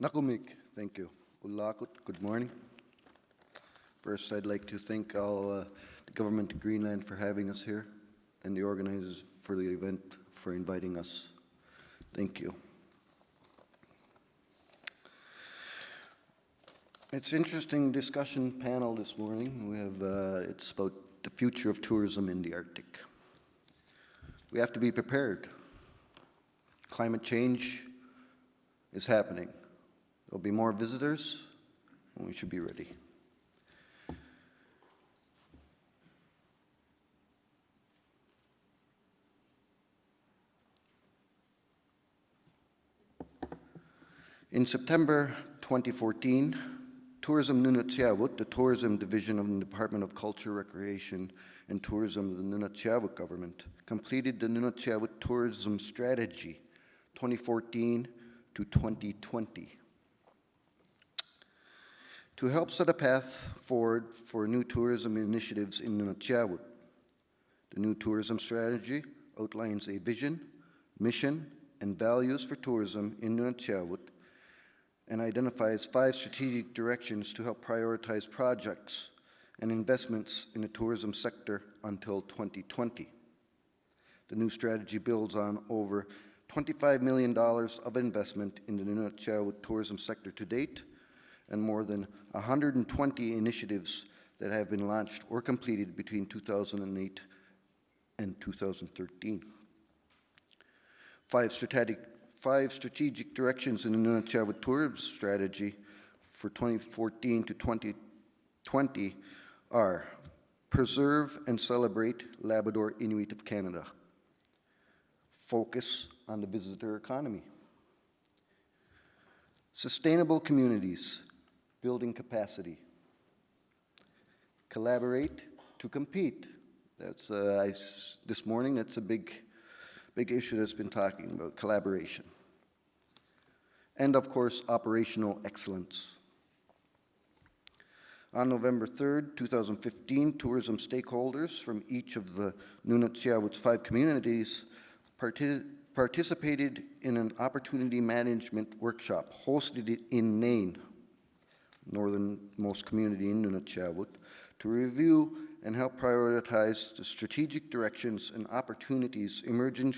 Nakumik, thank you. Ulakut, good morning. First, I'd like to thank all the government of Greenland for having us here and the organizers for the event for inviting us. Thank you. It's an interesting discussion panel this morning. We have, it's about the future of tourism in the Arctic. We have to be prepared. Climate change is happening. There'll be more visitors, and we should be ready. In September 2014, Tourism Nunatsiavut, the tourism division of the Department of Culture, Recreation, and Tourism of the Nunatsiavut government, completed the Nunatsiavut Tourism Strategy 2014 to 2020. To help set a path forward for new tourism initiatives in Nunatsiavut, the new tourism strategy outlines a vision, mission, and values for tourism in Nunatsiavut and identifies 5 strategic directions to help prioritize projects and investments in the tourism sector until 2020. The new strategy builds on over $25 million of investment in the Nunatsiavut tourism sector to date, and more than 120 initiatives that have been launched or completed between 2008 and 2013. Five strategic directions in the Nunatsiavut tourism strategy for 2014 to 2020 are: preserve and celebrate Labrador Inuit of Canada, focus on the visitor economy, sustainable communities, building capacity, collaborate to compete. That's this morning. That's a big issue that's been talking about, collaboration. And of course, operational excellence. On November 3rd, 2015, tourism stakeholders from each of the Nunatsiavut's 5 communities participated in an opportunity management workshop hosted in Nain, northernmost community in Nunatsiavut, to review and help prioritize the strategic directions and opportunities emerging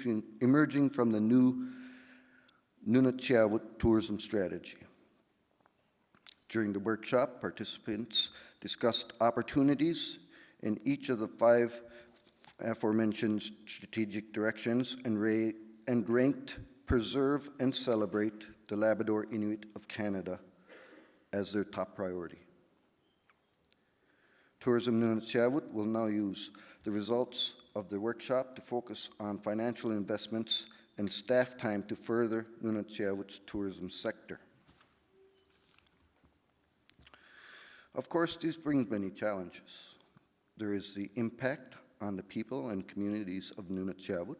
from the new Nunatsiavut tourism strategy. During the workshop, participants discussed opportunities in each of the 5 aforementioned strategic directions and ranked preserve and celebrate the Labrador Inuit of Canada as their top priority. Tourism Nunatsiavut will now use the results of the workshop to focus on financial investments and staff time to further Nunatsiavut's tourism sector. Of course, this brings many challenges. There is the impact on the people and communities of Nunatsiavut.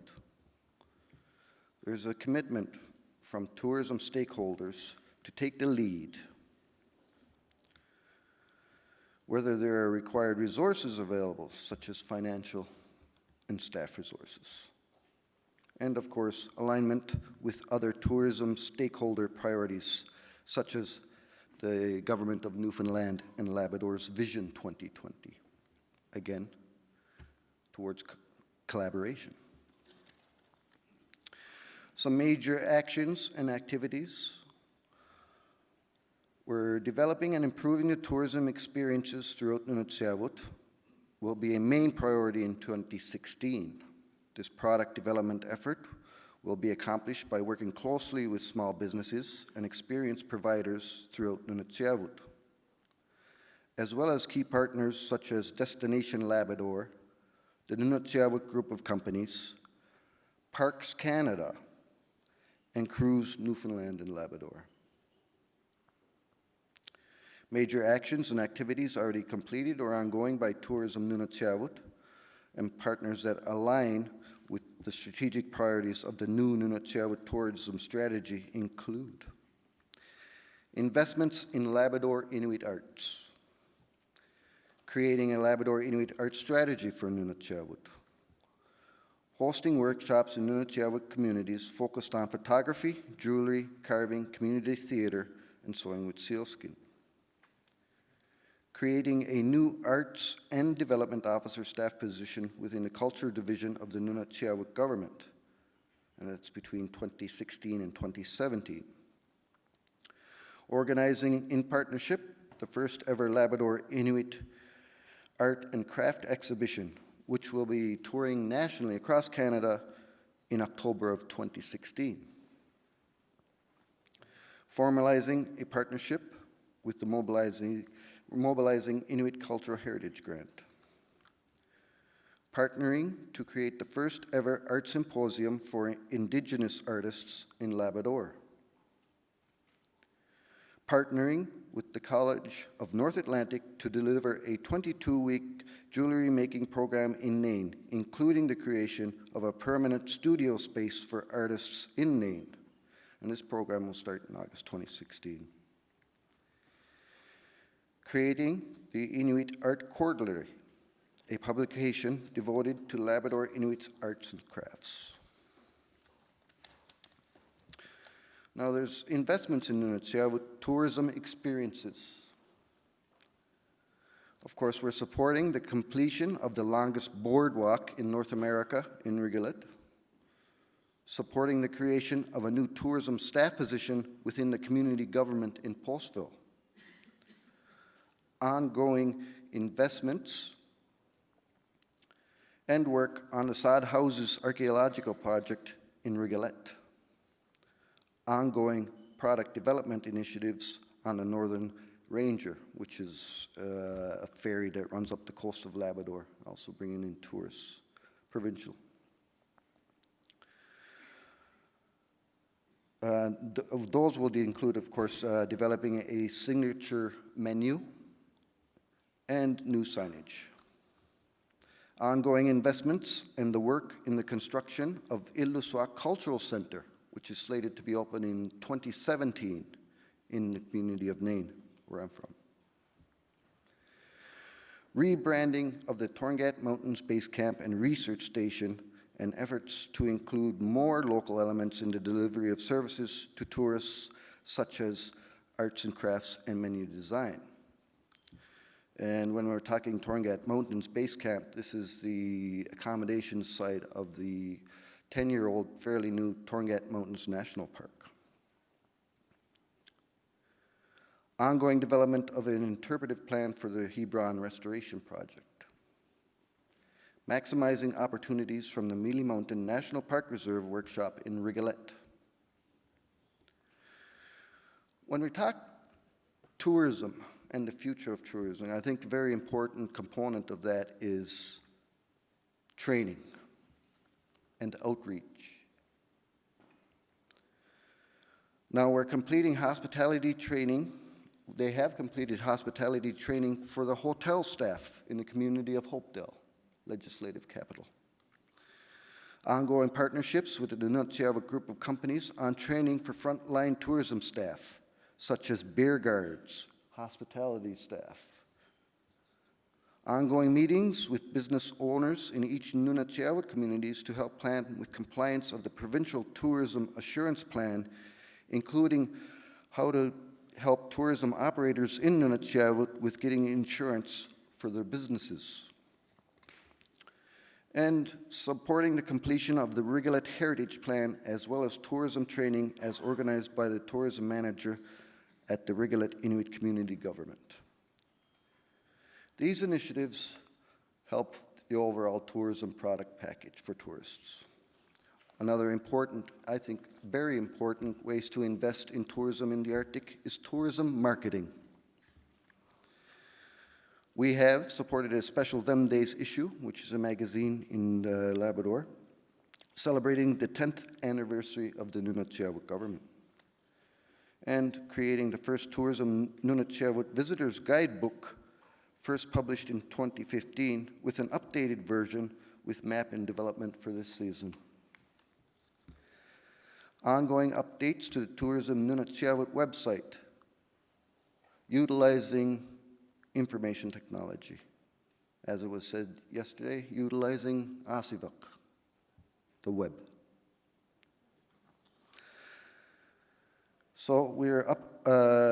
There's a commitment from tourism stakeholders to take the lead. Whether there are required resources available, such as financial and staff resources. And of course, alignment with other tourism stakeholder priorities, such as the Government of Newfoundland and Labrador's Vision 2020. Again, towards collaboration. Some major actions and activities. We're developing and improving the tourism experiences throughout Nunatsiavut will be a main priority in 2016. This product development effort will be accomplished by working closely with small businesses and experience providers throughout Nunatsiavut, as well as key partners such as Destination Labrador, the Nunatsiavut Group of Companies, Parks Canada, and Cruise Newfoundland and Labrador. Major actions and activities already completed or ongoing by Tourism Nunatsiavut and partners that align with the strategic priorities of the new Nunatsiavut tourism strategy include investments in Labrador Inuit arts, creating a Labrador Inuit art strategy for Nunatsiavut, hosting workshops in Nunatsiavut communities focused on photography, jewelry, carving, community theater, and sewing with sealskin. Creating a new Arts and Development Officer staff position within the Culture Division of the Nunatsiavut government, and that's between 2016 and 2017. Organizing in partnership the first ever Labrador Inuit Art and Craft exhibition, which will be touring nationally across Canada in October of 2016. Formalizing a partnership with the Mobilizing Inuit Cultural Heritage Grant. Partnering to create the first ever art symposium for Indigenous artists in Labrador. Partnering with the College of North Atlantic to deliver a 22-week jewelry making program in Nain, including the creation of a permanent studio space for artists in Nain. And this program will start in August 2016. Creating the Inuit Art Quarterly, a publication devoted to Labrador Inuit arts and crafts. Now there's investments in Nunatsiavut tourism experiences. Of course, we're supporting the completion of the longest boardwalk in North America in Rigolet, supporting the creation of a new tourism staff position within the community government in Postville, ongoing investments and work on the Sod Houses archaeological project in Rigolet, ongoing product development initiatives on the Northern Ranger, which is a ferry that runs up the coast of Labrador, also bringing in tourists, provincial. Those will include, of course, developing a signature menu and new signage. Ongoing investments and the work in the construction of Illuswa Cultural Center, which is slated to be open in 2017 in the community of Nain, where I'm from. Rebranding of the Torngat Mountains Base Camp and Research Station, and efforts to include more local elements in the delivery of services to tourists, such as arts and crafts and menu design. And when we're talking Torngat Mountains Base Camp, this is the accommodation site of the 10-year-old, fairly new Torngat Mountains National Park. Ongoing development of an interpretive plan for the Hebron Restoration Project. Maximizing opportunities from the Mealy Mountain National Park Reserve workshop in Rigolet. When we talk tourism and the future of tourism, I think a very important component of that is training and outreach. Now we're completing hospitality training. They have completed hospitality training for the hotel staff in the community of Hopedale, legislative capital. Ongoing partnerships with the Nunatsiavut group of companies on training for frontline tourism staff, such as beer guards, hospitality staff. Ongoing meetings with business owners in each Nunatsiavut communities to help plan with compliance of the Provincial Tourism Assurance Plan, including how to help tourism operators in Nunatsiavut with getting insurance for their businesses. And supporting the completion of the Rigolet Heritage Plan, as well as tourism training as organized by the tourism manager at the Rigolet Inuit Community Government. These initiatives help the overall tourism product package for tourists. Another important, I think very important, ways to invest in tourism in the Arctic is tourism marketing. We have supported a special Them Days issue, which is a magazine in Labrador, celebrating the 10th anniversary of the Nunatsiavut government, and creating the first tourism Nunatsiavut visitors guidebook, first published in 2015, with an updated version with map and development for this season. Ongoing updates to the Tourism Nunatsiavut website, utilizing information technology. As it was said yesterday, utilizing Asivak, the web. So we're we're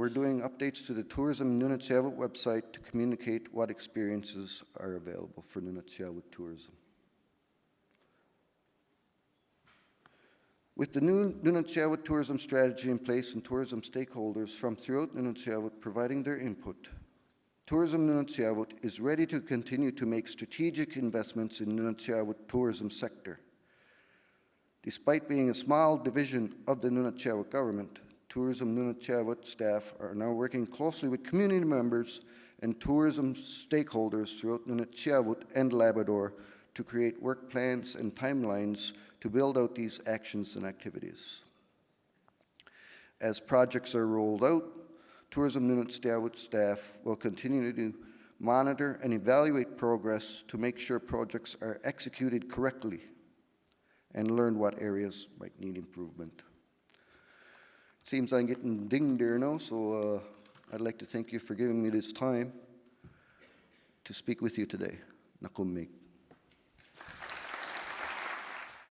doing updates to the Tourism Nunatsiavut website to communicate what experiences are available for Nunatsiavut tourism. With the new Nunatsiavut tourism strategy in place and tourism stakeholders from throughout Nunatsiavut providing their input, Tourism Nunatsiavut is ready to continue to make strategic investments in Nunatsiavut tourism sector. Despite being a small division of the Nunatsiavut government, Tourism Nunatsiavut staff are now working closely with community members and tourism stakeholders throughout Nunatsiavut and Labrador to create work plans and timelines to build out these actions and activities. As projects are rolled out, Tourism Nunatsiavut staff will continue to monitor and evaluate progress to make sure projects are executed correctly and learn what areas might need improvement. It seems I'm getting dinged there now, so I'd like to thank you for giving me this time to speak with you today. Nakumik.